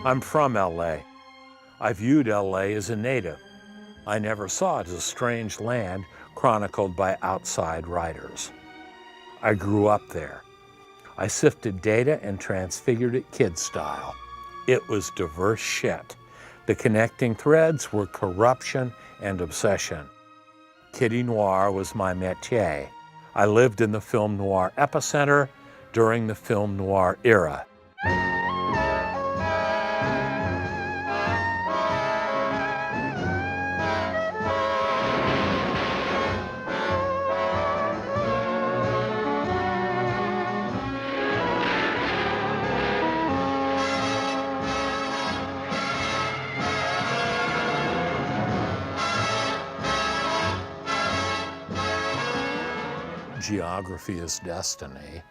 I'm from LA. I viewed LA as a native. I never saw it as a strange land chronicled by outside writers. I grew up there. I sifted data and transfigured it kid style. It was diverse shit. The connecting threads were corruption and obsession. Kiddie noir was my métier. I lived in the film noir epicenter during the film noir era. Geography is destiny.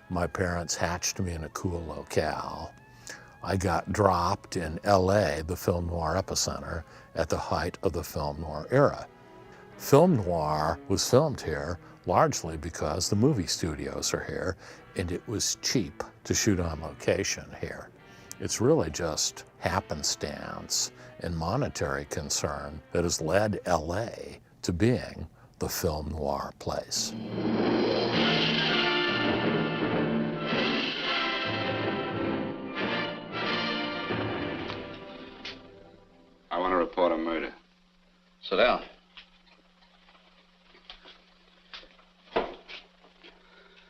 My parents hatched me in a cool locale. I got dropped in LA, the film noir epicenter, at the height of the film noir era. Film noir was filmed here largely because the movie studios are here and it was cheap to shoot on location here. It's really just happenstance and monetary concern that has led LA to being the film noir place. I want to report a murder. Sit down.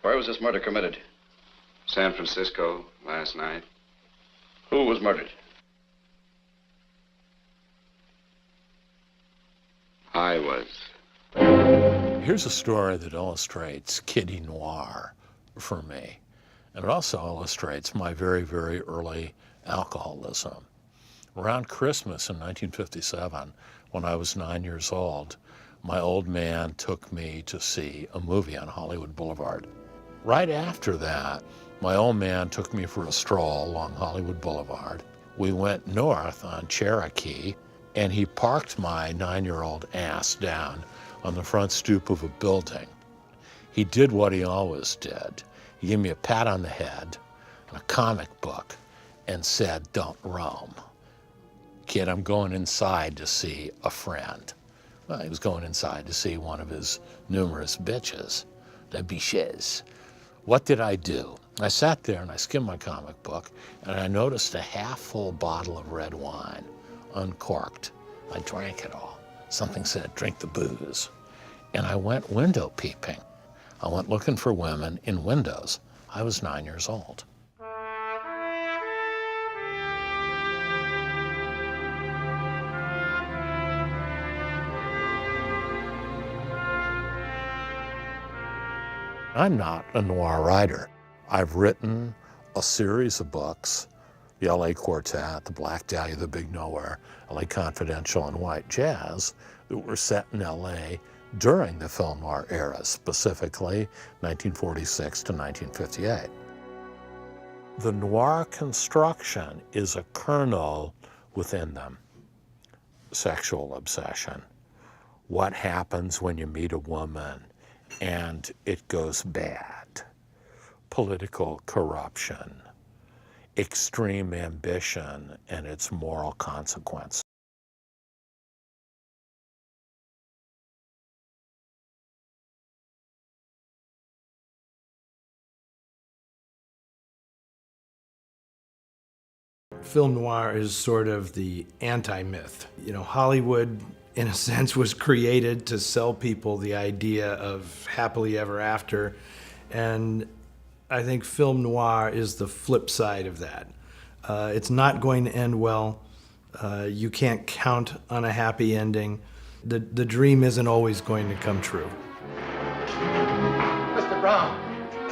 Where was this murder committed? San Francisco last night. Who was murdered? I was. Here's a story that illustrates kiddie noir for me. And it also illustrates my very, very early alcoholism. Around Christmas in 1957, when I was 9 years old, my old man took me to see a movie on Hollywood Boulevard. Right after that, my old man took me for a stroll along Hollywood Boulevard. We went north on Cherokee, and he parked my 9-year-old ass down on the front stoop of a building. He did what he always did. He gave me a pat on the head and a comic book and said, "Don't roam. Kid, I'm going inside to see a friend." Well, he was going inside to see one of his numerous bitches, the biches. What did I do? I sat there and I skimmed my comic book and I noticed a half-full bottle of red wine, uncorked. I drank it all. Something said, "Drink the booze." And I went window peeping. I went looking for women in windows. I was 9 years old. I'm not a noir writer. I've written a series of books, the LA Quartet, the Black Dahlia, the Big Nowhere, LA Confidential, and White Jazz, that were set in LA during the film noir era, specifically 1946 to 1958. The noir construction is a kernel within them. Sexual obsession. What happens when you meet a woman and it goes bad? Political corruption, extreme ambition, and its moral consequence. Film noir is sort of the anti-myth. You know, Hollywood, in a sense, was created to sell people the idea of happily ever after, and I think film noir is the flip side of that. It's not going to end well. You can't count on a happy ending. The dream isn't always going to come true. Mr. Brown,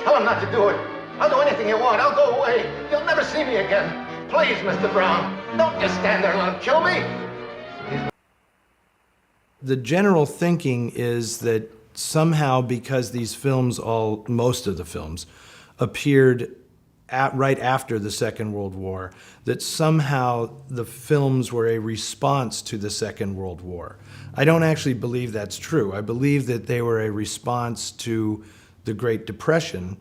tell him not to do it. I'll do anything you want. I'll go away. You'll never see me again. Please, Mr. Brown, don't just stand there and let him kill me. The general thinking is that somehow, because these films, most of the films, appeared right after the Second World War, that somehow the films were a response to the Second World War. I don't actually believe that's true. I believe that they were a response to the Great Depression,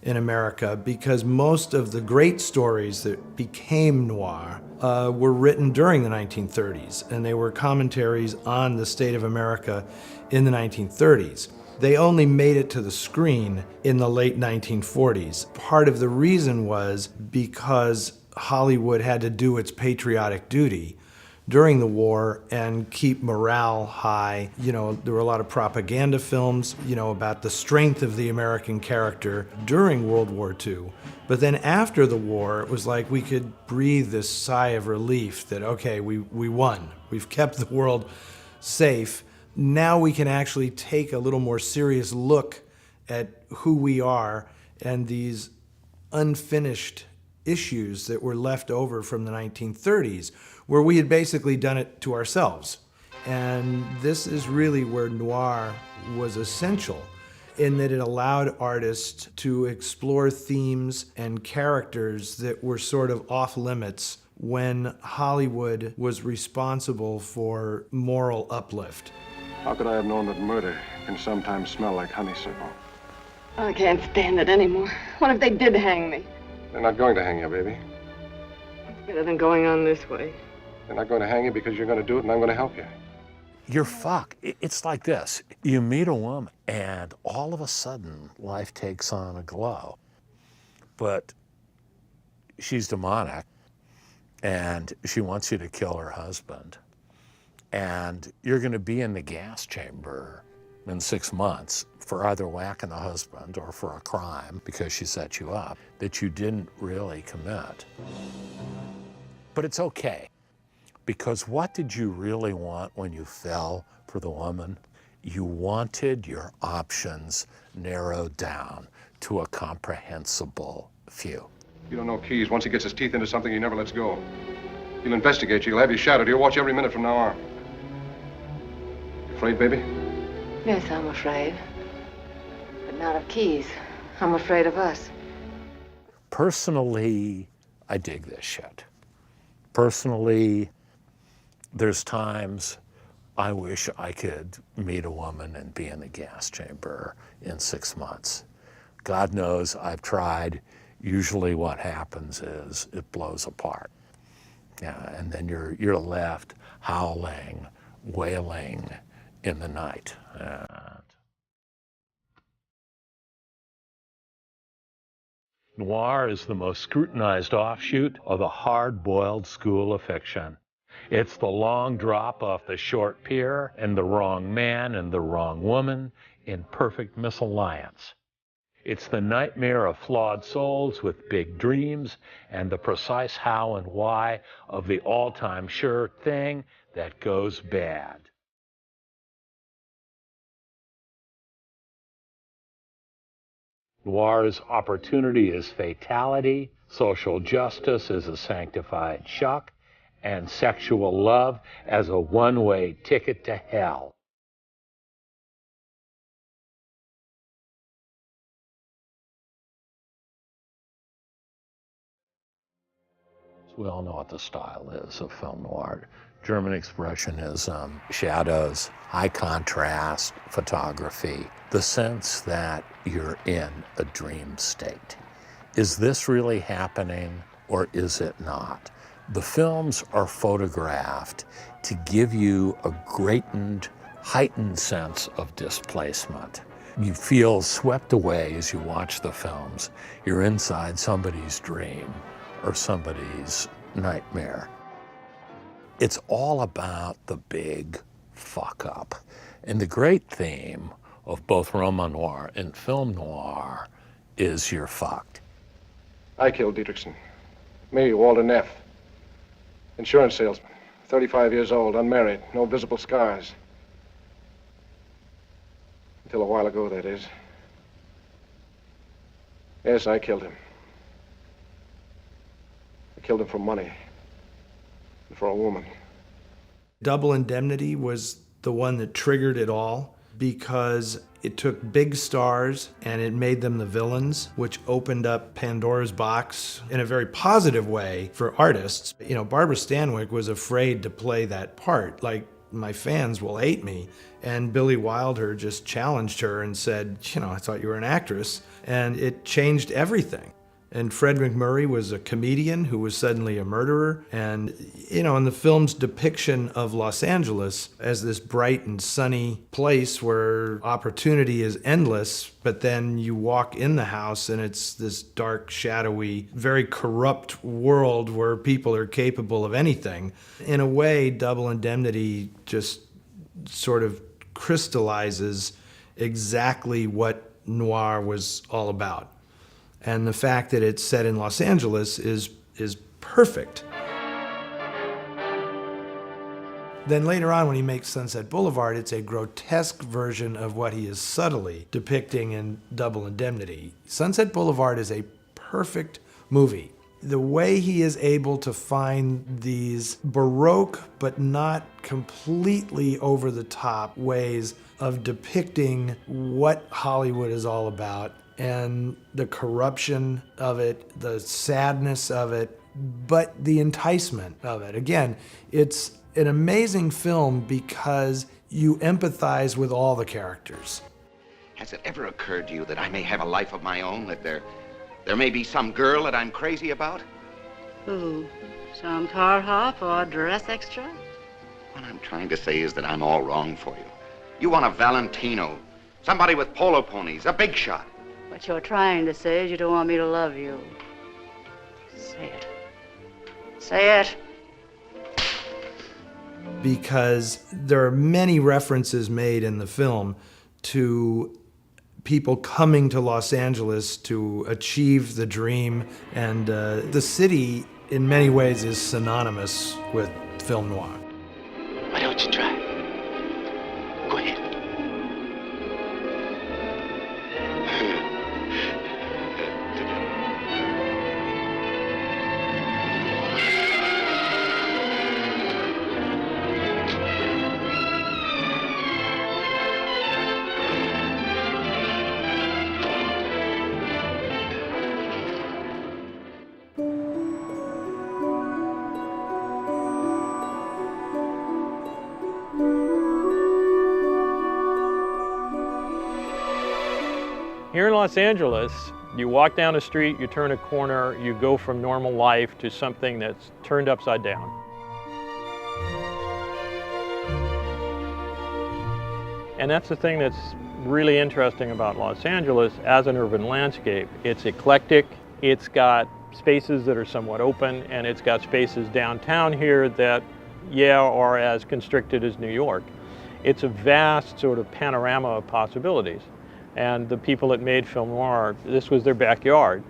in America because most of the great stories that became noir were written during the 1930s, and they were commentaries on the state of America in the 1930s. They only made it to the screen in the late 1940s. Part of the reason was because Hollywood had to do its patriotic duty during the war and keep morale high. You know, there were a lot of propaganda films, you know, about the strength of the American character during World War II. But then after the war, it was like we could breathe this sigh of relief that, okay, we won. We've kept the world safe. Now we can actually take a little more serious look at who we are and these unfinished issues that were left over from the 1930s, where we had basically done it to ourselves. And this is really where noir was essential, in that it allowed artists to explore themes and characters that were sort of off limits when Hollywood was responsible for moral uplift. How could I have known that murder can sometimes smell like honeysuckle? I can't stand it anymore. What if they did hang me? They're not going to hang you, baby. It's better than going on this way. They're not going to hang you because you're going to do it and I'm going to help you. You're fucked. It's like this. You meet a woman and all of a sudden life takes on a glow. But she's demonic and she wants you to kill her husband. And you're going to be in the gas chamber in 6 months for either whacking the husband or for a crime because she set you up that you didn't really commit. But it's okay, because what did you really want when you fell for the woman? You wanted your options narrowed down to a comprehensible few. You don't know Keyes. Once he gets his teeth into something, he never lets go. He'll investigate you. He'll have you shadowed. He'll watch every minute from now on. You afraid, baby? Yes, I'm afraid. But not of Keyes. I'm afraid of us. Personally, I dig this shit. Personally, there's times I wish I could meet a woman and be in the gas chamber in 6 months. God knows I've tried. Usually what happens is it blows apart. Yeah, and then you're left howling, wailing in the night. Noir is the most scrutinized offshoot of the hard-boiled school of fiction. It's the long drop off the short pier and the wrong man and the wrong woman in perfect misalliance. It's the nightmare of flawed souls with big dreams and the precise how and why of the all-time sure thing that goes bad. Noir's opportunity is fatality, social justice is a sanctified chuck, and sexual love as a one-way ticket to hell. We all know what the style is of film noir. German expressionism, shadows, high contrast photography, the sense that you're in a dream state. Is this really happening or is it not? The films are photographed to give you a heightened sense of displacement. You feel swept away as you watch the films. You're inside somebody's dream or somebody's nightmare. It's all about the big fuck up. And the great theme of both roman noir and film noir is you're fucked. I killed Dietrichson. Me, Walter Neff. Insurance salesman. 35 years old, unmarried, no visible scars. Until a while ago, that is. Yes, I killed him. I killed him for money. And for a woman. Double Indemnity was the one that triggered it all because it took big stars and it made them the villains, which opened up Pandora's box in a very positive way for artists. You know, Barbara Stanwyck was afraid to play that part. Like, my fans will hate me. And Billy Wilder just challenged her and said, you know, I thought you were an actress. and it changed everything. And Fred MacMurray was a comedian who was suddenly a murderer. And, in the film's depiction of Los Angeles as this bright and sunny place where opportunity is endless, but then you walk in the house and it's this dark, shadowy, very corrupt world where people are capable of anything. In a way, Double Indemnity just sort of crystallizes exactly what Noir was all about. And the fact that it's set in Los Angeles is perfect. Then later on, when he makes Sunset Boulevard, it's a grotesque version of what he is subtly depicting in Double Indemnity. Sunset Boulevard is a perfect movie. The way he is able to find these Baroque but not completely over-the-top ways of depicting what Hollywood is all about, and the corruption of it, the sadness of it, but the enticement of it. Again, it's an amazing film because you empathize with all the characters. Has it ever occurred to you that I may have a life of my own, that there may be some girl that I'm crazy about? Who? Some car hop or dress extra? What I'm trying to say is that I'm all wrong for you. You want a Valentino, somebody with polo ponies, a big shot. What you're trying to say is you don't want me to love you. Say it. Say it. Because there are many references made in the film to people coming to Los Angeles to achieve the dream, and the city in many ways is synonymous with film noir. Why don't you try? Go ahead. Here in Los Angeles, you walk down a street, you turn a corner, you go from normal life to something that's turned upside down. And that's the thing that's really interesting about Los Angeles as an urban landscape. It's eclectic, it's got spaces that are somewhat open, and it's got spaces downtown here that, are as constricted as New York. It's a vast sort of panorama of possibilities. And the people that made film noir, this was their backyard.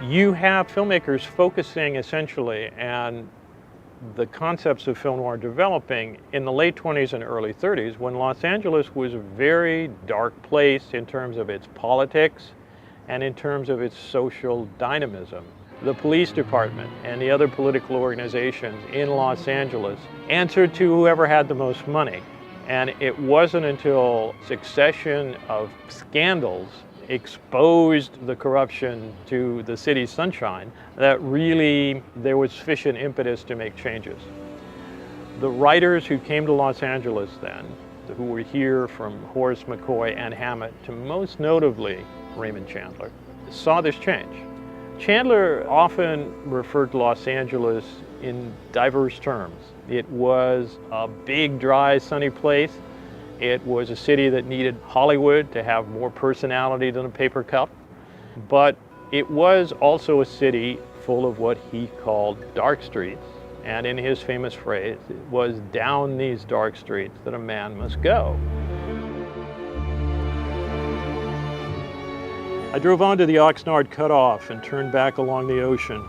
You have filmmakers focusing essentially and the concepts of film noir developing in the late 20s and early 30s when Los Angeles was a very dark place in terms of its politics and in terms of its social dynamism. The police department and the other political organizations in Los Angeles answered to whoever had the most money. And it wasn't until a succession of scandals exposed the corruption to the city's sunshine that really there was sufficient impetus to make changes. The writers who came to Los Angeles then, who were here from Horace McCoy and Hammett to most notably Raymond Chandler, saw this change. Chandler often referred to Los Angeles in diverse terms. It was a big, dry, sunny place. It was a city that needed Hollywood to have more personality than a paper cup. But it was also a city full of what he called dark streets. And in his famous phrase, it was down these dark streets that a man must go. I drove onto the Oxnard Cutoff and turned back along the ocean.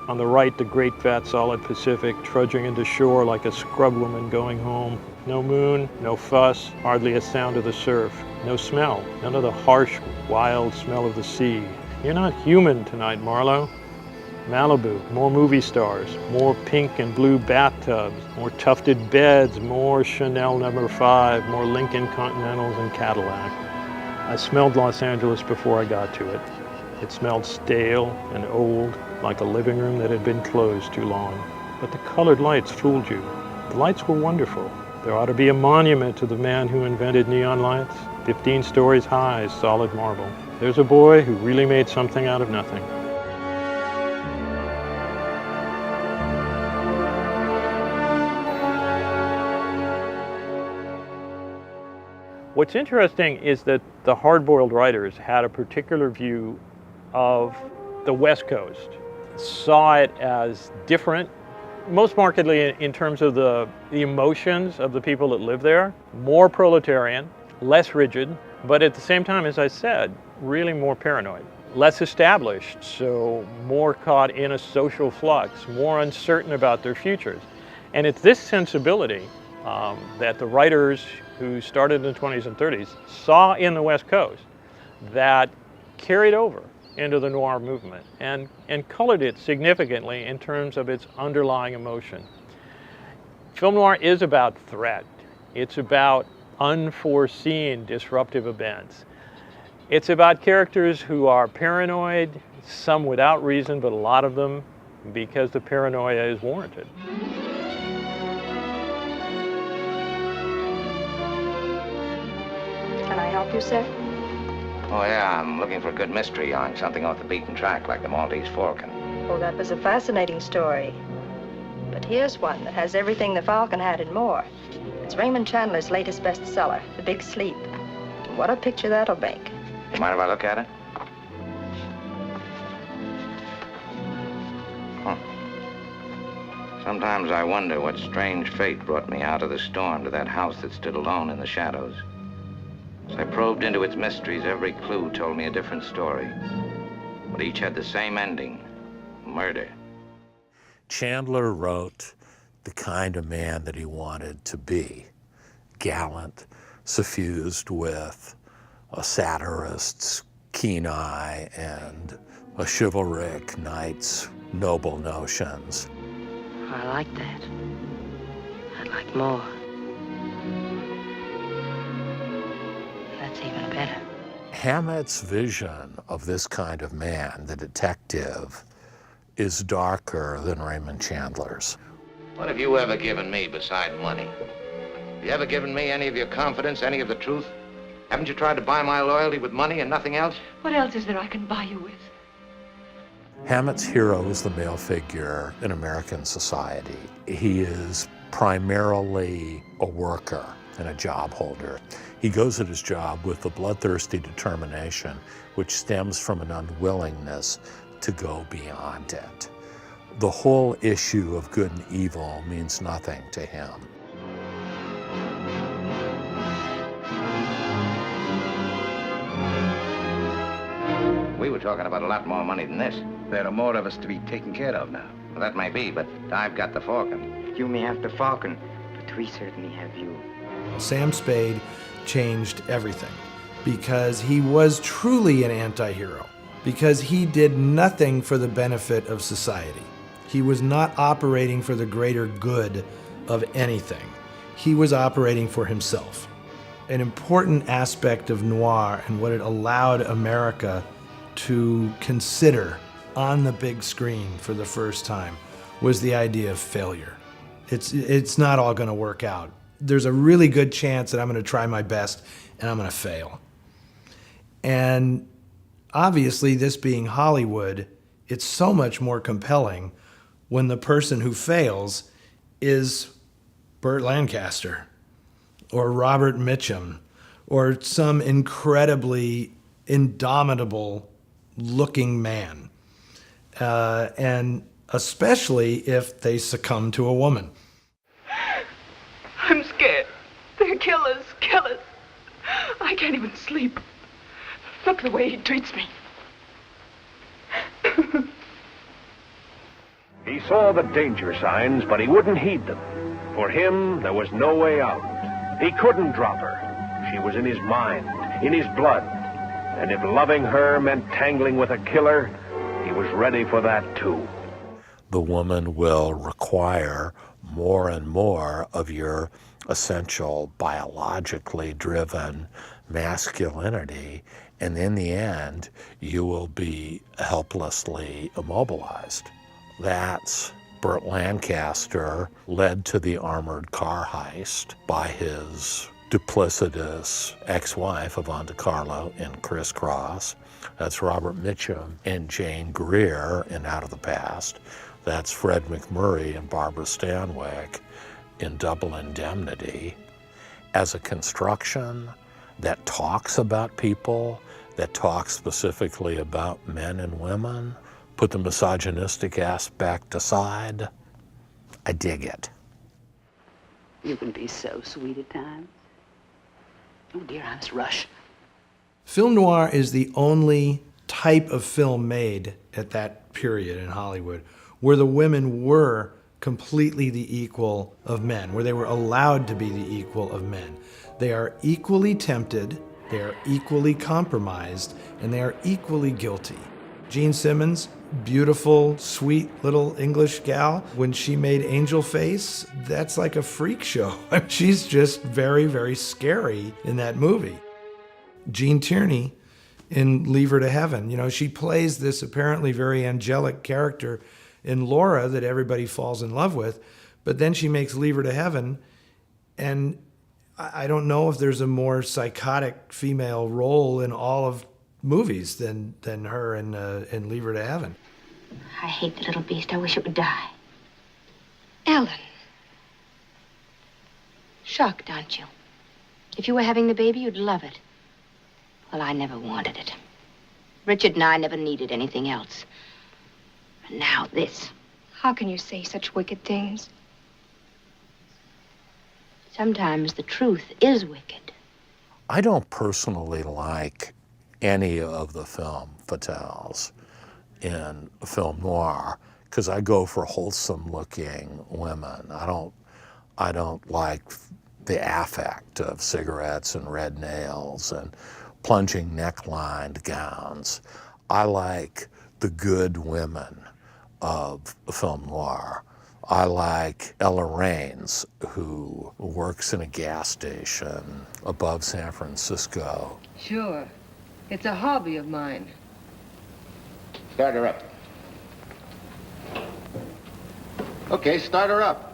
On the right, the great fat solid Pacific trudging into shore like a scrubwoman going home. No moon, no fuss, hardly a sound of the surf. No smell, none of the harsh, wild smell of the sea. You're not human tonight, Marlowe. Malibu, more movie stars, more pink and blue bathtubs, more tufted beds, more Chanel No. 5, more Lincoln Continentals and Cadillac. I smelled Los Angeles before I got to it. It smelled stale and old, like a living room that had been closed too long. But the colored lights fooled you. The lights were wonderful. There ought to be a monument to the man who invented neon lights, 15 stories high, solid marble. There's a boy who really made something out of nothing. What's interesting is that the hard-boiled writers had a particular view of the West Coast, saw it as different, most markedly in terms of the emotions of the people that live there, more proletarian, less rigid, but at the same time, as I said, really more paranoid, less established, so more caught in a social flux, more uncertain about their futures. And it's this sensibility that the writers who started in the 20s and 30s saw in the West Coast that carried over into the noir movement and colored it significantly in terms of its underlying emotion. Film noir is about threat. It's about unforeseen disruptive events. It's about characters who are paranoid, some without reason, but a lot of them because the paranoia is warranted. Can I help you, sir? Oh, yeah, I'm looking for a good mystery on something off the beaten track, like the Maltese Falcon. Oh, that was a fascinating story. But here's one that has everything the Falcon had and more. It's Raymond Chandler's latest bestseller, The Big Sleep. And what a picture that'll make. You mind if I look at it? Huh. Sometimes I wonder what strange fate brought me out of the storm to that house that stood alone in the shadows. As I probed into its mysteries, every clue told me a different story. But each had the same ending: murder. Chandler wrote the kind of man that he wanted to be. Gallant, suffused with a satirist's keen eye and a chivalric knight's noble notions. I like that. I'd like more. That's even better. Hammett's vision of this kind of man, the detective, is darker than Raymond Chandler's. What have you ever given me beside money? Have you ever given me any of your confidence, any of the truth? Haven't you tried to buy my loyalty with money and nothing else? What else is there I can buy you with? Hammett's hero is the male figure in American society. He is primarily a worker and a job holder. He goes at his job with a bloodthirsty determination which stems from an unwillingness to go beyond it. The whole issue of good and evil means nothing to him. We were talking about a lot more money than this. There are more of us to be taken care of now. Well, that may be, but I've got the Falcon. You may have the Falcon, but we certainly have you. Sam Spade changed everything because he was truly an anti-hero, because he did nothing for the benefit of society. He was not operating for the greater good of anything. He was operating for himself. An important aspect of noir and what it allowed America to consider on the big screen for the first time was the idea of failure. It's not all going to work out. There's a really good chance that I'm going to try my best and I'm going to fail. And obviously, this being Hollywood, it's so much more compelling when the person who fails is Burt Lancaster or Robert Mitchum or some incredibly indomitable looking man. And especially if they succumb to a woman. I'm scared. They're killers, killers. I can't even sleep. Look the way he treats me. He saw the danger signs, but he wouldn't heed them. For him, there was no way out. He couldn't drop her. She was in his mind, in his blood. And if loving her meant tangling with a killer, he was ready for that too. The woman will require more and more of your essential biologically driven masculinity, and in the end, you will be helplessly immobilized. That's Burt Lancaster, led to the armored car heist by his duplicitous ex-wife, Yvonne DiCarlo, in Crisscross. That's Robert Mitchum and Jane Greer in Out of the Past. That's Fred McMurray and Barbara Stanwyck in Double Indemnity. As a construction that talks about people, that talks specifically about men and women, put the misogynistic aspect aside, I dig it. You can be so sweet at times. Oh dear, I must rush. Film noir is the only type of film made at that period in Hollywood where the women were completely the equal of men, where they were allowed to be the equal of men. They are equally tempted, they are equally compromised, and they are equally guilty. Gene Simmons, beautiful, sweet little English gal, when she made Angel Face, that's like a freak show. She's just very, very scary in that movie. Gene Tierney in Leave Her to Heaven, you know, she plays this apparently very angelic character in Laura that everybody falls in love with, but then she makes Leave Her to Heaven, and I don't know if there's a more psychotic female role in all of movies than her in Leave Her to Heaven. I hate the little beast. I wish it would die. Ellen. Shocked, aren't you? If you were having the baby, you'd love it. Well, I never wanted it. Richard and I never needed anything else. And now this. How can you say such wicked things? Sometimes the truth is wicked. I don't personally like any of the femme fatales in film noir because I go for wholesome-looking women. I don't like the affect of cigarettes and red nails and plunging necklined gowns. I like the good women of film noir. I like Ella Raines, who works in a gas station above San Francisco. Sure. It's a hobby of mine. Start her up. Okay, start her up.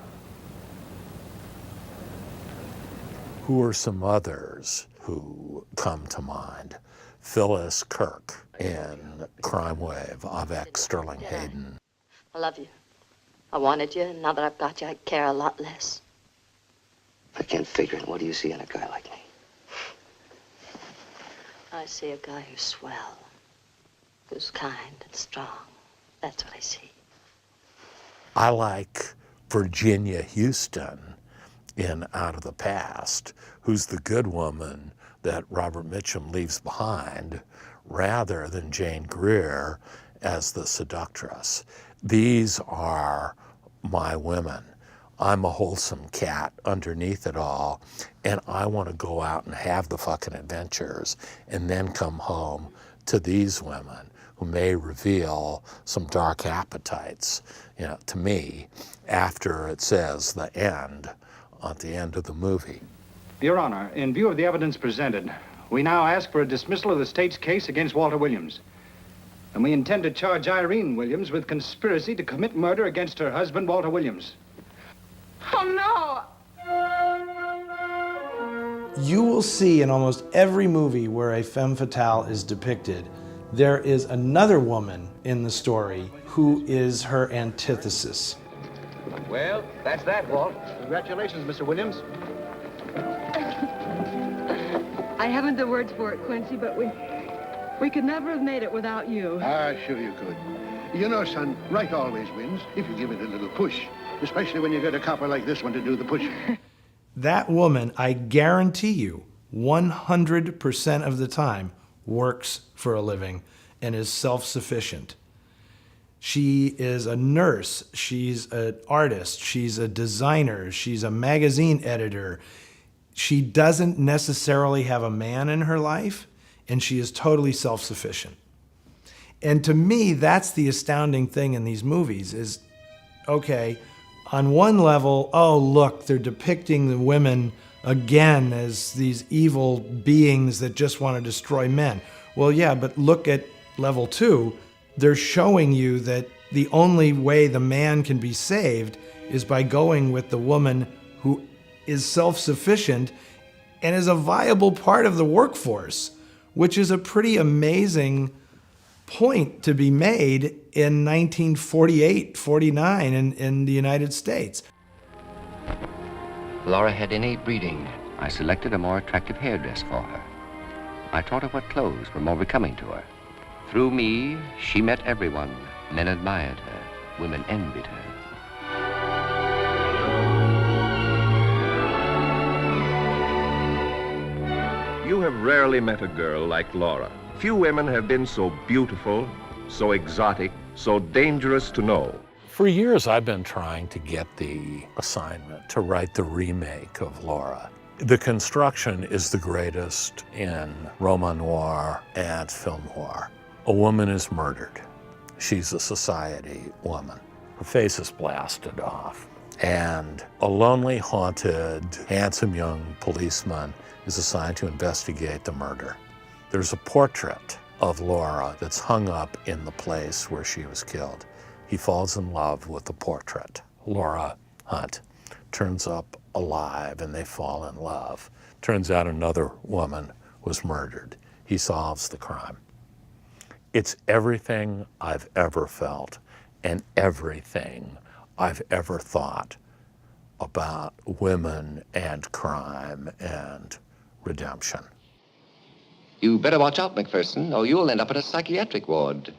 Who are some others who come to mind? Phyllis Kirk in Crime Wave avec Sterling Hayden. I love you. I wanted you, and now that I've got you, I care a lot less. I can't figure it. What do you see in a guy like me? I see a guy who's swell, who's kind and strong. That's what I see. I like Virginia Houston in Out of the Past, who's the good woman that Robert Mitchum leaves behind, rather than Jane Greer as the seductress. These are my women. I'm a wholesome cat underneath it all, and I want to go out and have the fucking adventures and then come home to these women who may reveal some dark appetites, you know, to me after it says the end at the end of the movie. Your Honor, in view of the evidence presented, we now ask for a dismissal of the state's case against Walter Williams. And we intend to charge Irene Williams with conspiracy to commit murder against her husband, Walter Williams. Oh, no! You will see in almost every movie where a femme fatale is depicted, there is another woman in the story who is her antithesis. Well, that's that, Walt. Congratulations, Mr. Williams. I haven't the words for it, Quincy, but we could never have made it without you. Ah, sure you could. You know, son, right always wins if you give it a little push, especially when you get a copper like this one to do the pushing. That woman, I guarantee you, 100% of the time, works for a living and is self-sufficient. She is a nurse, she's an artist, she's a designer, she's a magazine editor. She doesn't necessarily have a man in her life, and she is totally self-sufficient. And to me, that's the astounding thing in these movies is, okay, on one level, oh, look, they're depicting the women again as these evil beings that just want to destroy men. Well, yeah, but look at level 2. They're showing you that the only way the man can be saved is by going with the woman who is self-sufficient and is a viable part of the workforce, which is a pretty amazing point to be made in 1948, 49 in the United States. Laura had innate breeding. I selected a more attractive hairdress for her. I taught her what clothes were more becoming to her. Through me, she met everyone. Men admired her. Women envied her. You have rarely met a girl like Laura. Few women have been so beautiful, so exotic, so dangerous to know. For years, I've been trying to get the assignment to write the remake of Laura. The construction is the greatest in roman noir and film noir. A woman is murdered. She's a society woman. Her face is blasted off. And a lonely, haunted, handsome young policeman is assigned to investigate the murder. There's a portrait of Laura that's hung up in the place where she was killed. He falls in love with the portrait. Laura Hunt turns up alive and they fall in love. Turns out another woman was murdered. He solves the crime. It's everything I've ever felt and everything I've ever thought about women and crime and redemption. You better watch out, McPherson, or you'll end up in a psychiatric ward.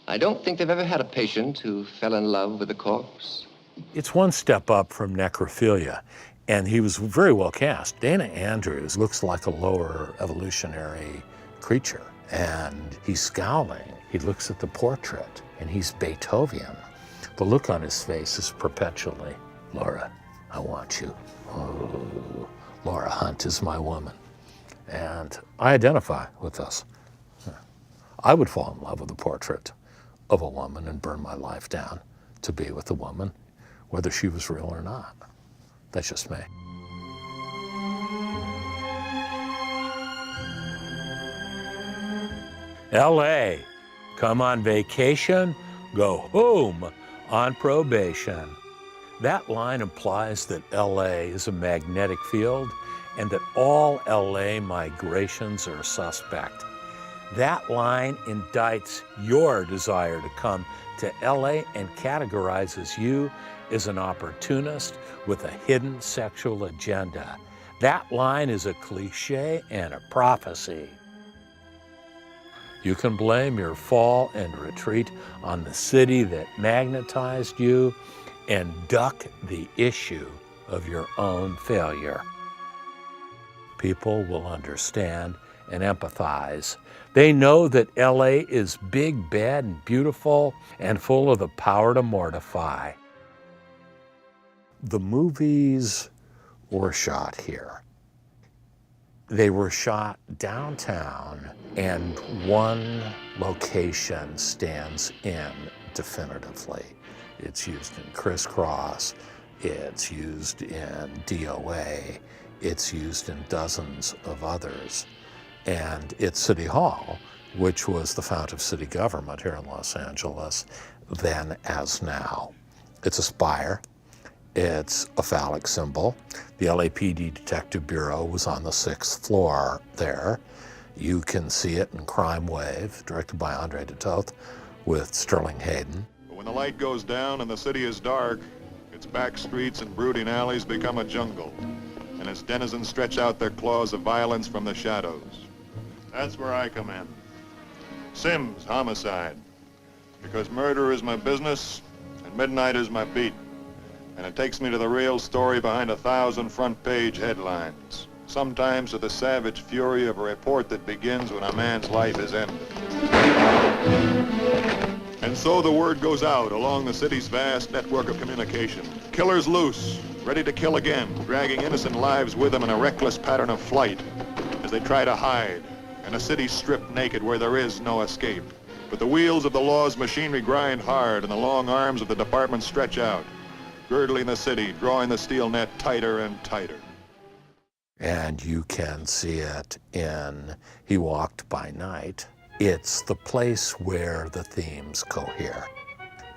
I don't think they've ever had a patient who fell in love with a corpse. It's one step up from necrophilia, and he was very well cast. Dana Andrews looks like a lower evolutionary creature, and he's scowling. He looks at the portrait, and he's Beethoven. The look on his face is perpetually, Laura, I want you. Oh, Laura Hunt is my woman. And I identify with this. I would fall in love with a portrait of a woman and burn my life down to be with a woman, whether she was real or not. That's just me. LA, come on vacation, go home on probation. That line implies that LA is a magnetic field and that all LA migrations are suspect. That line indicts your desire to come to LA and categorizes you as an opportunist with a hidden sexual agenda. That line is a cliche and a prophecy. You can blame your fall and retreat on the city that magnetized you and duck the issue of your own failure. People will understand and empathize. They know that LA is big, bad, and beautiful, and full of the power to mortify. The movies were shot here. They were shot downtown, and one location stands in definitively. It's used in Crisscross, it's used in DOA, it's used in dozens of others. And it's City Hall, which was the fount of city government here in Los Angeles, then as now. It's a spire. It's a phallic symbol. The LAPD Detective Bureau was on the 6th floor there. You can see it in Crime Wave, directed by Andre de Toth, with Sterling Hayden. But when the light goes down and the city is dark, its back streets and brooding alleys become a jungle, and its denizens stretch out their claws of violence from the shadows. That's where I come in. Sims, homicide. Because murder is my business, and midnight is my beat. And it takes me to the real story behind 1,000 front-page headlines. Sometimes to the savage fury of a report that begins when a man's life is ended. And so the word goes out along the city's vast network of communication. Killers loose, ready to kill again, dragging innocent lives with them in a reckless pattern of flight as they try to hide in a city stripped naked where there is no escape. But the wheels of the law's machinery grind hard and the long arms of the department stretch out, girdling the city, drawing the steel net tighter and tighter. And you can see it in He Walked by Night. It's the place where the themes cohere.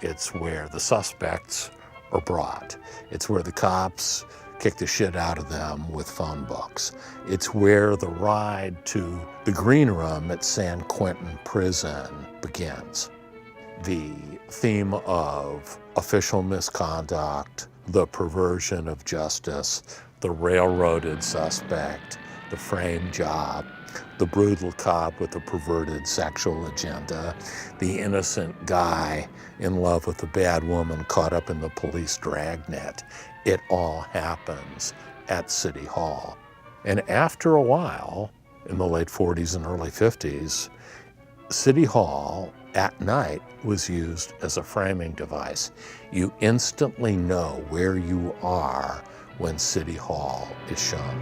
It's where the suspects are brought. It's where the cops kick the shit out of them with phone books. It's where the ride to the green room at San Quentin prison begins. The theme of official misconduct, the perversion of justice, the railroaded suspect, the frame job, the brutal cop with a perverted sexual agenda, the innocent guy in love with a bad woman caught up in the police dragnet. It all happens at City Hall. And after a while, in the late 40s and early 50s, City Hall at night was used as a framing device. You instantly know where you are when City Hall is shown.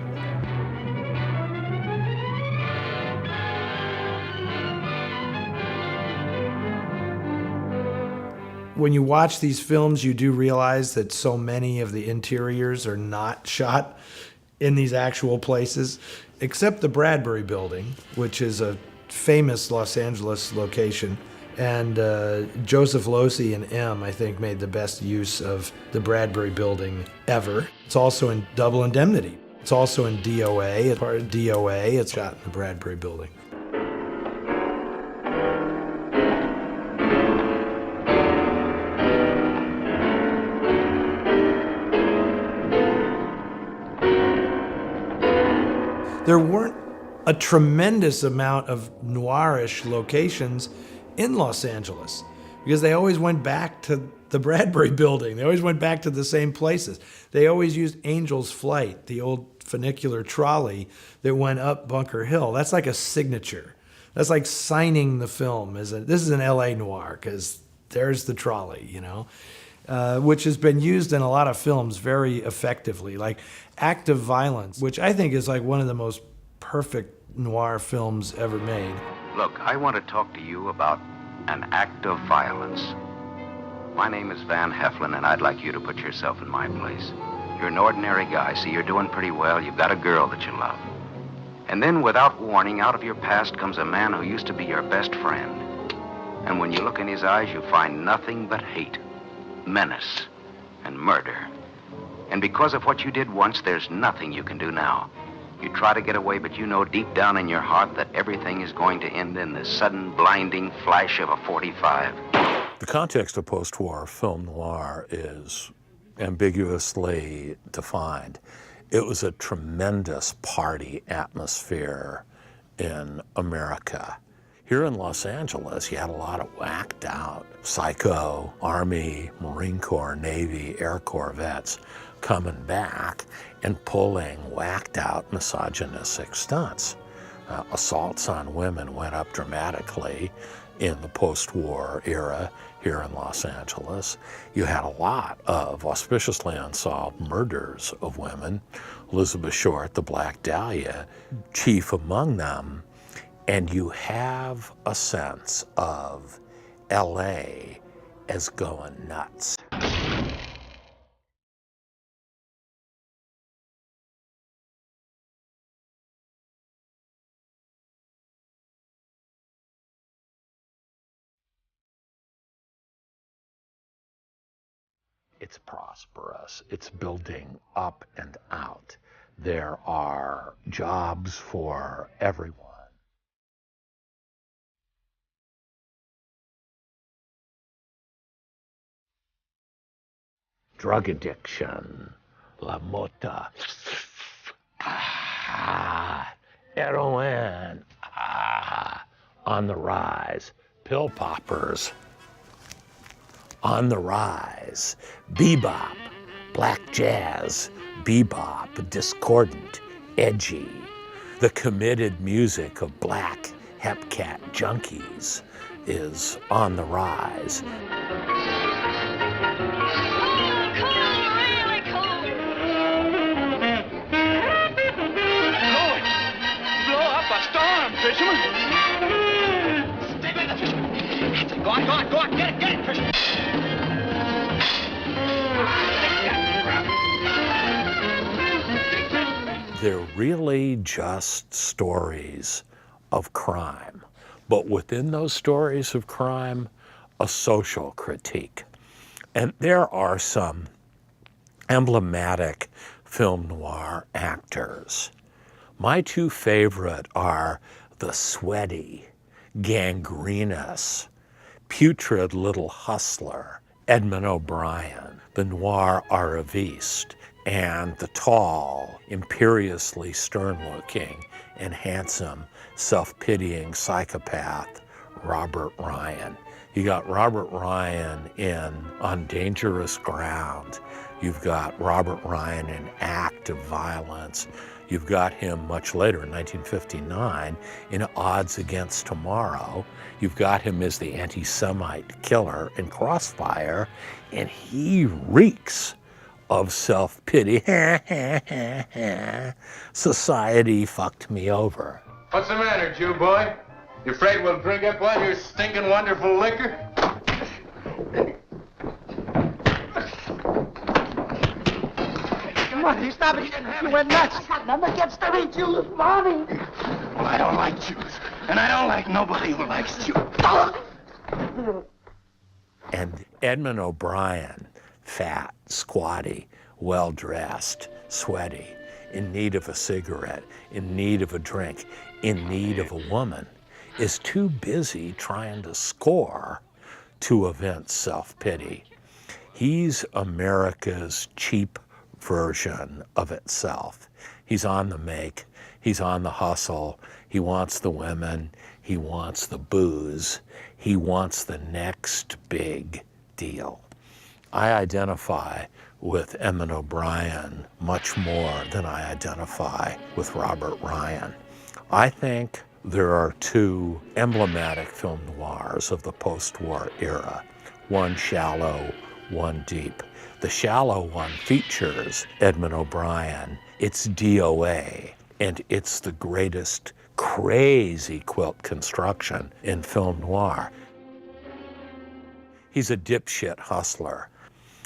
When you watch these films, you do realize that so many of the interiors are not shot in these actual places, except the Bradbury Building, which is a famous Los Angeles location. And Joseph Losey and M, I think, made the best use of the Bradbury Building ever. It's also in Double Indemnity. It's also in DOA. It's part of DOA. It's shot in the Bradbury Building. There weren't a tremendous amount of noirish locations in Los Angeles because they always went back to the Bradbury Building. They always went back to the same places. They always used Angel's Flight, the old funicular trolley that went up Bunker Hill. That's like a signature. That's like signing the film. This is an LA noir because there's the trolley, you know, which has been used in a lot of films very effectively, like Act of Violence, which I think is like one of the most perfect noir films ever made. Look, I want to talk to you about an act of violence. My name is Van Heflin, and I'd like you to put yourself in my place. You're an ordinary guy, so you're doing pretty well. You've got a girl that you love. And then, without warning, out of your past comes a man who used to be your best friend. And when you look in his eyes, you find nothing but hate, menace, and murder. And because of what you did once, there's nothing you can do now. You try to get away, but you know deep down in your heart that everything is going to end in the sudden, blinding flash of a .45. The context of post-war film noir is ambiguously defined. It was a tremendous party atmosphere in America. Here in Los Angeles, you had a lot of whacked out psycho Army, Marine Corps, Navy, Air Corps vets coming back and pulling whacked out misogynistic stunts. Assaults on women went up dramatically in the post-war era here in Los Angeles. You had a lot of auspiciously unsolved murders of women. Elizabeth Short, the Black Dahlia, chief among them. And you have a sense of LA as going nuts. It's prosperous. It's building up and out. There are jobs for everyone. Drug addiction, la mota, heroin, on the rise. Pill poppers, on the rise. Bebop, black jazz, bebop, discordant, edgy. The committed music of black hepcat junkies is on the rise. Fisherman! Stay with the fisherman! Go on, get it, fisherman! They're really just stories of crime. But within those stories of crime, a social critique. And there are some emblematic film noir actors. My two favorite are the sweaty, gangrenous, putrid little hustler, Edmund O'Brien, the noir arriviste, and the tall, imperiously stern-looking and handsome, self-pitying psychopath, Robert Ryan. You got Robert Ryan in On Dangerous Ground. You've got Robert Ryan in Act of Violence. You've got him much later in 1959 in Odds Against Tomorrow. You've got him as the anti-Semite killer in Crossfire, and he reeks of self-pity. Society fucked me over. What's the matter, Jew boy? You afraid we'll drink up all your stinking wonderful liquor? Monty, stop it. You went nuts. I got nothing against the Jews, Monty. Well, I don't like Jews, and I don't like nobody who likes Jews. And Edmund O'Brien, fat, squatty, well-dressed, sweaty, in need of a cigarette, in need of a drink, in need of a woman, is too busy trying to score to evince self-pity. He's America's cheap version of itself. He's on the make, he's on the hustle, he wants the women, he wants the booze, he wants the next big deal. I identify with Edmund O'Brien much more than I identify with Robert Ryan. I think there are two emblematic film noirs of the post-war era, one shallow, one deep. The shallow one features Edmund O'Brien. It's DOA, and it's the greatest crazy quilt construction in film noir. He's a dipshit hustler.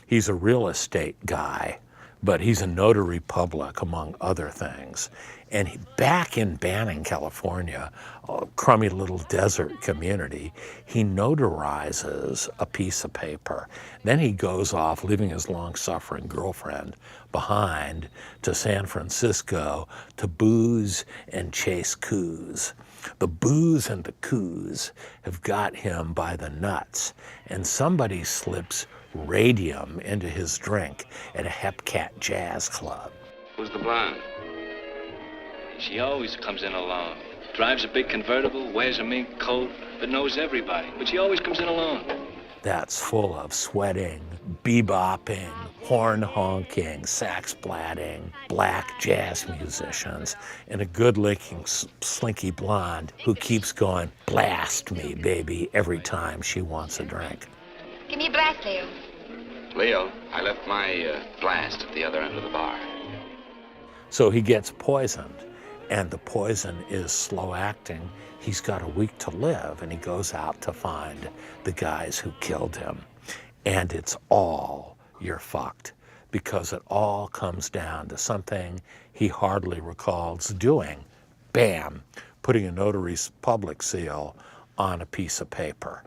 He's a real estate guy, but he's a notary public, among other things. And back in Banning, California, a crummy little desert community, he notarizes a piece of paper. Then he goes off, leaving his long-suffering girlfriend behind, to San Francisco to booze and chase coups. The booze and the coups have got him by the nuts, and somebody slips radium into his drink at a Hepcat jazz club. Who's the blonde? She always comes in alone. Drives a big convertible, wears a mink coat, but knows everybody. But she always comes in alone. That's full of sweating, bebopping, horn honking, sax blatting, black jazz musicians, and a good-looking, slinky blonde who keeps going, blast me, baby, every time she wants a drink. Give me a blast, Leo. Leo, I left my blast at the other end of the bar. So he gets poisoned, and the poison is slow-acting. He's got a week to live, and he goes out to find the guys who killed him. And it's all, you're fucked, because it all comes down to something he hardly recalls doing. Bam, putting a notary public seal on a piece of paper.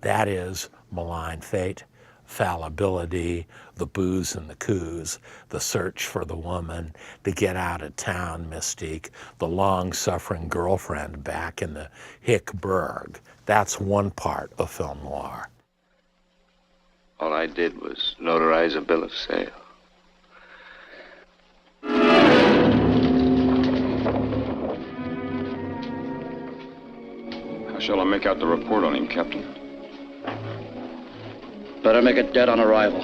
That is malign fate, fallibility, the booze and the coups, the search for the woman, the get out of town mystique, the long-suffering girlfriend back in the hick burg. That's one part of film noir. All I did was notarize a bill of sale. How shall I make out the report on him, Captain? Better make it dead on arrival.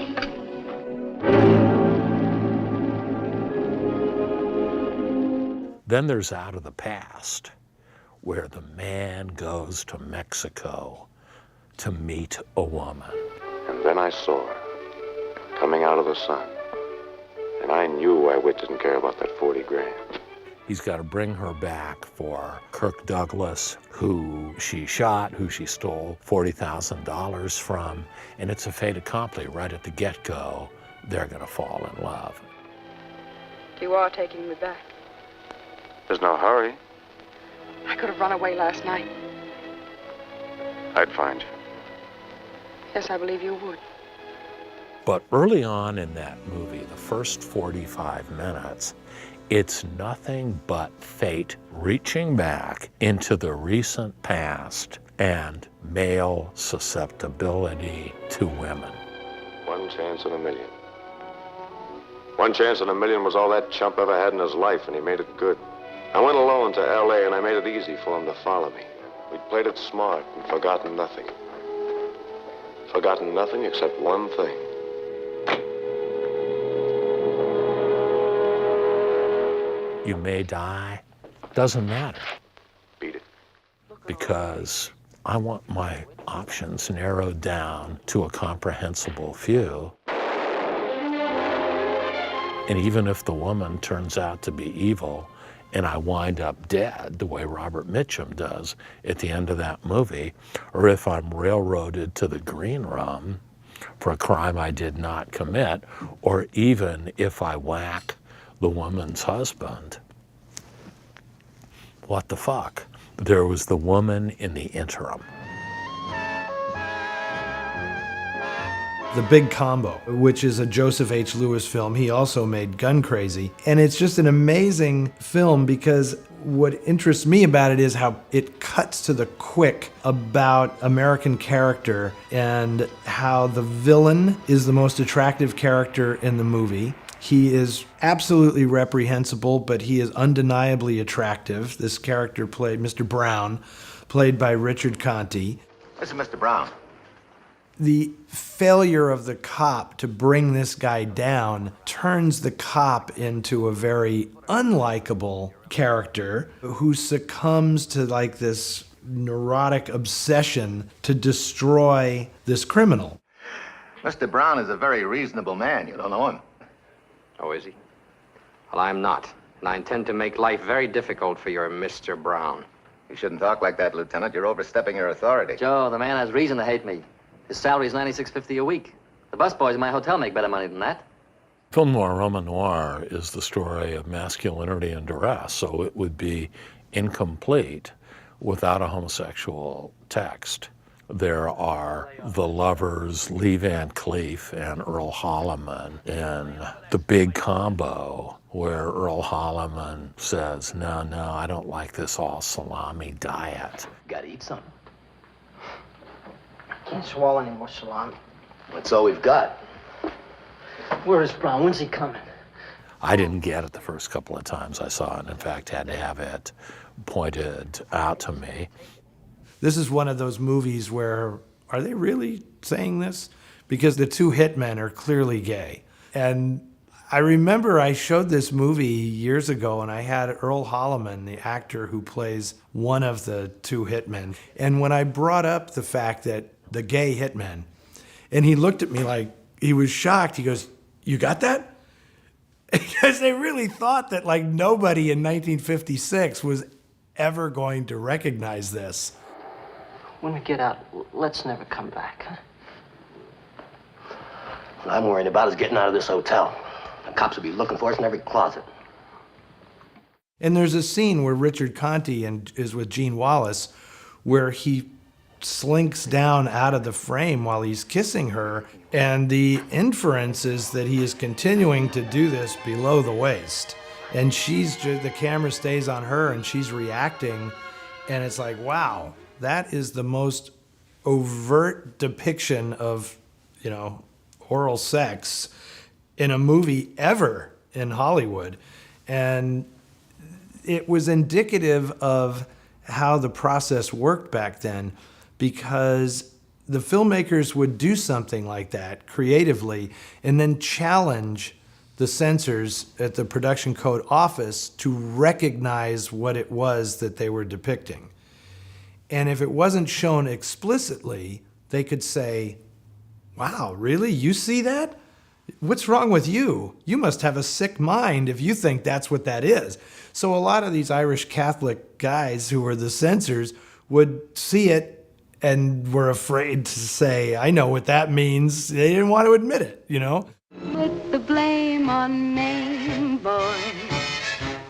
Then there's Out of the Past, where the man goes to Mexico to meet a woman. And then I saw her coming out of the sun. And I knew why Witt didn't care about that 40 grand. He's got to bring her back for Kirk Douglas, who she shot, who she stole $40,000 from. And it's a fait accompli right at the get-go. They're going to fall in love. You are taking me back. There's no hurry. I could have run away last night. I'd find you. Yes, I believe you would. But early on in that movie, the first 45 minutes, it's nothing but fate reaching back into the recent past and male susceptibility to women. One chance in a million. One chance in a million was all that chump ever had in his life, and he made it good. I went alone to L.A., and I made it easy for him to follow me. We'd played it smart and forgotten nothing. Forgotten nothing except one thing. You may die, doesn't matter. Beat it. Because I want my options narrowed down to a comprehensible few. And even if the woman turns out to be evil and I wind up dead the way Robert Mitchum does at the end of that movie, or if I'm railroaded to the green room for a crime I did not commit, or even if I whack the woman's husband, what the fuck? There was the woman in the interim. The Big Combo, which is a Joseph H. Lewis film. He also made Gun Crazy. And it's just an amazing film because what interests me about it is how it cuts to the quick about American character and how the villain is the most attractive character in the movie. He is absolutely reprehensible, but he is undeniably attractive. This character played, Mr. Brown, played by Richard Conte. This is Mr. Brown. The failure of the cop to bring this guy down turns the cop into a very unlikable character who succumbs to like this neurotic obsession to destroy this criminal. Mr. Brown is a very reasonable man. You don't know him. Oh, is he? Well, I'm not. And I intend to make life very difficult for your Mr. Brown. You shouldn't talk like that, Lieutenant. You're overstepping your authority. Joe, the man has reason to hate me. His salary's $96.50 a week. The busboys in my hotel make better money than that. Film noir, Roman noir, is the story of masculinity and duress, so it would be incomplete without a homosexual text. There are the lovers, Lee Van Cleef and Earl Holliman, in The Big Combo, where Earl Holliman says, no, I don't like this all salami diet. Gotta eat something. Can't swallow any more salami. That's all we've got. Where is Brown? When's he coming? I didn't get it the first couple of times I saw it. In fact, had to have it pointed out to me. This is one of those movies where, are they really saying this? Because the two hitmen are clearly gay. And I remember I showed this movie years ago and I had Earl Holliman, the actor who plays one of the two hitmen. And when I brought up the fact that the gay hitmen, and he looked at me like he was shocked. He goes, "You got that?" Because they really thought that like nobody in 1956 was ever going to recognize this. When we get out, let's never come back. What I'm worried about is getting out of this hotel. The cops will be looking for us in every closet. And there's a scene where Richard Conte is with Gene Wallace where he slinks down out of the frame while he's kissing her, and the inference is that he is continuing to do this below the waist. And the camera stays on her and she's reacting, and it's like, wow, that is the most overt depiction of, oral sex in a movie ever in Hollywood. And it was indicative of how the process worked back then, because the filmmakers would do something like that creatively and then challenge the censors at the production code office to recognize what it was that they were depicting. And if it wasn't shown explicitly, they could say, wow, really? You see that? What's wrong with you? You must have a sick mind if you think that's what that is. So a lot of these Irish Catholic guys who were the censors would see it and were afraid to say, I know what that means. They didn't want to admit it, Put the blame on Maine, boy.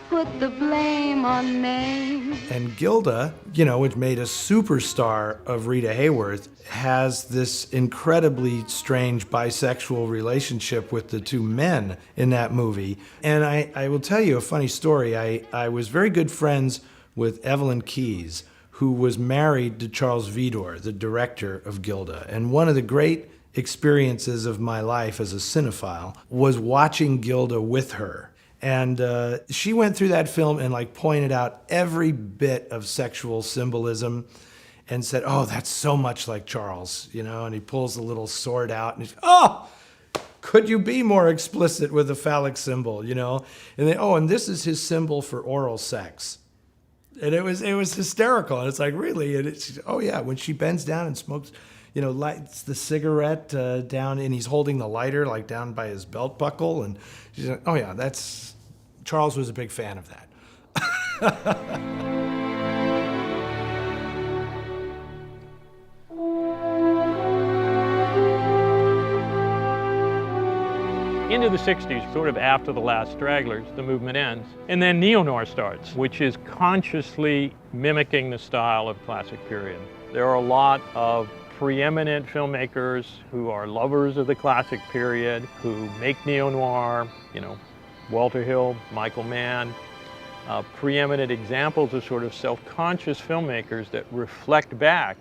Put the blame on me. And Gilda, which made a superstar of Rita Hayworth, has this incredibly strange bisexual relationship with the two men in that movie. And I will tell you a funny story. I was very good friends with Evelyn Keyes, who was married to Charles Vidor, the director of Gilda. And one of the great experiences of my life as a cinephile was watching Gilda with her. And she went through that film and pointed out every bit of sexual symbolism and said, "Oh, that's so much like Charles," and he pulls the little sword out and he's, "Oh, could you be more explicit with a phallic symbol," and then, "Oh, and this is his symbol for oral sex." And it was hysterical. And it's like, really? And it's, oh yeah, when she bends down and smokes, lights the cigarette down, and he's holding the lighter down by his belt buckle, and she's like, oh yeah, Charles was a big fan of that. Into the 60s, sort of after the last stragglers, the movement ends. And then neo-noir starts, which is consciously mimicking the style of classic period. There are a lot of preeminent filmmakers who are lovers of the classic period, who make neo-noir, Walter Hill, Michael Mann, preeminent examples of sort of self-conscious filmmakers that reflect back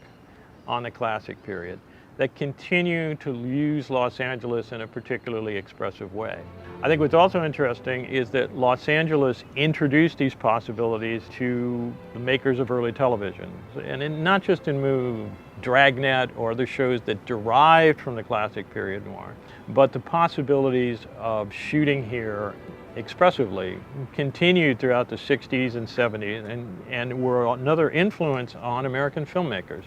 on the classic period, that continue to use Los Angeles in a particularly expressive way. I think what's also interesting is that Los Angeles introduced these possibilities to the makers of early television, and not just in Dragnet or other shows that derived from the classic period noir, but the possibilities of shooting here expressively continued throughout the 60s and 70s and were another influence on American filmmakers.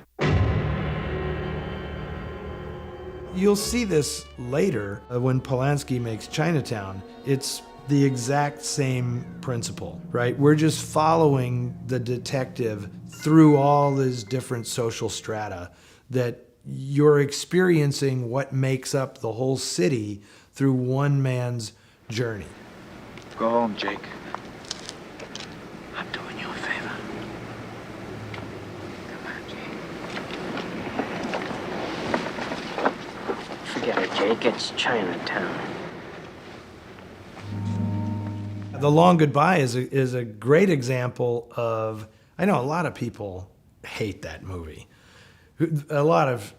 You'll see this later when Polanski makes Chinatown. It's the exact same principle, right? We're just following the detective through all these different social strata, that you're experiencing what makes up the whole city through one man's journey. Go home, Jake. I'm doing you a favor. Come on, Jake. Forget it, Jake. It's Chinatown. The Long Goodbye is a great example of, I know a lot of people hate that movie. A lot of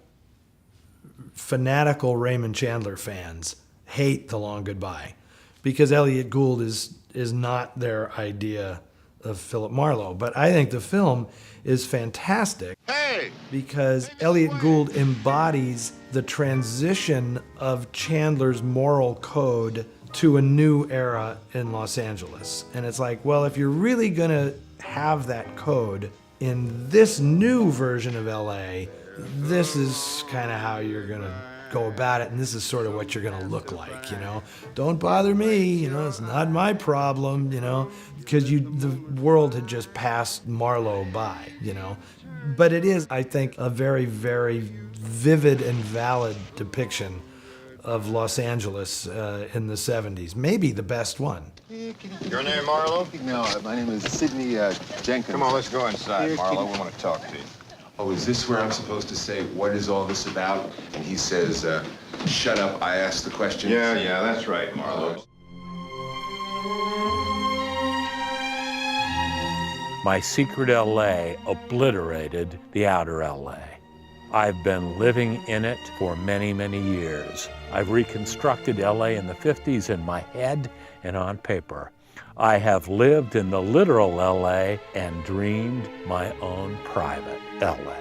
fanatical Raymond Chandler fans hate The Long Goodbye because Elliot Gould is not their idea of Philip Marlowe. But I think the film is fantastic because Elliot Gould embodies the transition of Chandler's moral code to a new era in Los Angeles. And it's like, well, if you're really gonna have that code in this new version of LA, this is kind of how you're gonna go about it, and this is sort of what you're gonna look like, Don't bother me, it's not my problem, because the world had just passed Marlowe by, But it is, I think, a very, very vivid and valid depiction of Los Angeles in the 70s. Maybe the best one. Your name, Marlowe? No, my name is Sidney Jenkins. Come on, let's go inside, Marlowe. We want to talk to you. Oh, is this where I'm supposed to say, what is all this about? And he says, shut up, I asked the questions. Yeah, that's right, Marlowe. My secret LA obliterated the outer LA. I've been living in it for many, many years. I've reconstructed LA in the 50s in my head and on paper. I have lived in the literal LA and dreamed my own private LA.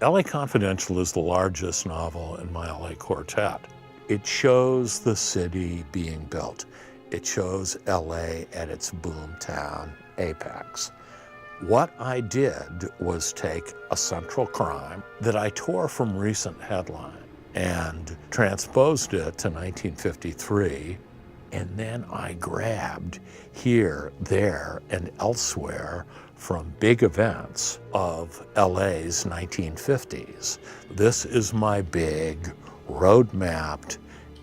LA Confidential is the largest novel in my LA quartet. It shows the city being built. It shows LA at its boomtown apex. What I did was take a central crime that I tore from recent headline and transposed it to 1953, and then I grabbed here, there, and elsewhere from big events of LA's 1950s. This is my big, road-mapped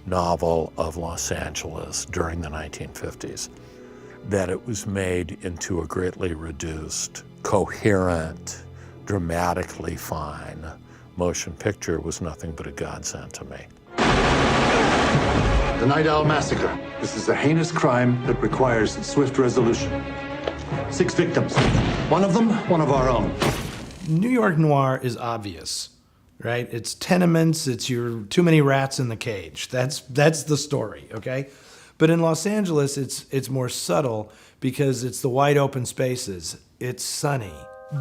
novel of Los Angeles during the 1950s, that it was made into a greatly reduced, coherent, dramatically fine motion picture was nothing but a godsend to me. The Night Owl Massacre. This is a heinous crime that requires swift resolution. 6 victims. One of them, one of our own. New York noir is obvious, right? It's tenements, it's your too many rats in the cage. That's the story, okay? But in Los Angeles, it's more subtle because it's the wide open spaces. It's sunny.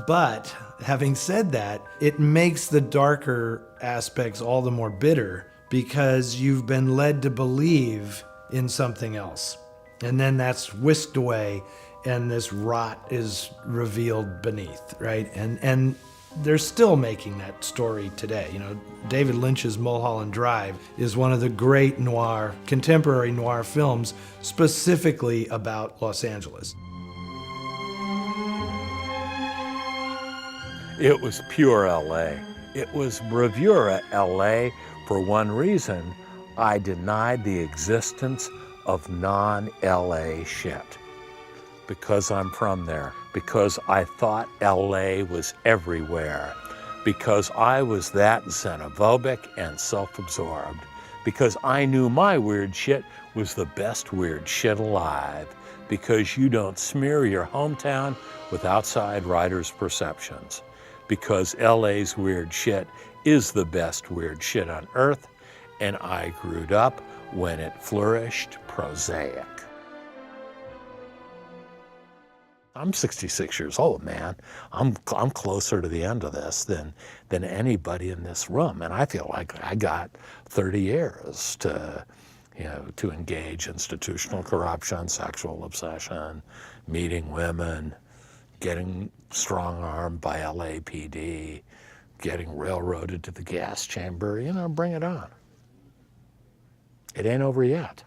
But having said that, it makes the darker aspects all the more bitter because you've been led to believe in something else. And then that's whisked away and this rot is revealed beneath, right? And they're still making that story today. You know, David Lynch's Mulholland Drive is one of the great noir, contemporary noir films specifically about Los Angeles. It was pure LA. It was bravura LA for one reason. I denied the existence of non-LA shit. Because I'm from there, because I thought LA was everywhere, because I was that xenophobic and self-absorbed, because I knew my weird shit was the best weird shit alive, because you don't smear your hometown with outside writers' perceptions, because LA's weird shit is the best weird shit on earth, and I grew up when it flourished prosaic. I'm 66 years old, man. I'm closer to the end of this than anybody in this room, and I feel like I got 30 years to engage institutional corruption, sexual obsession, meeting women, getting strong-armed by LAPD, getting railroaded to the gas chamber. Bring it on. It ain't over yet.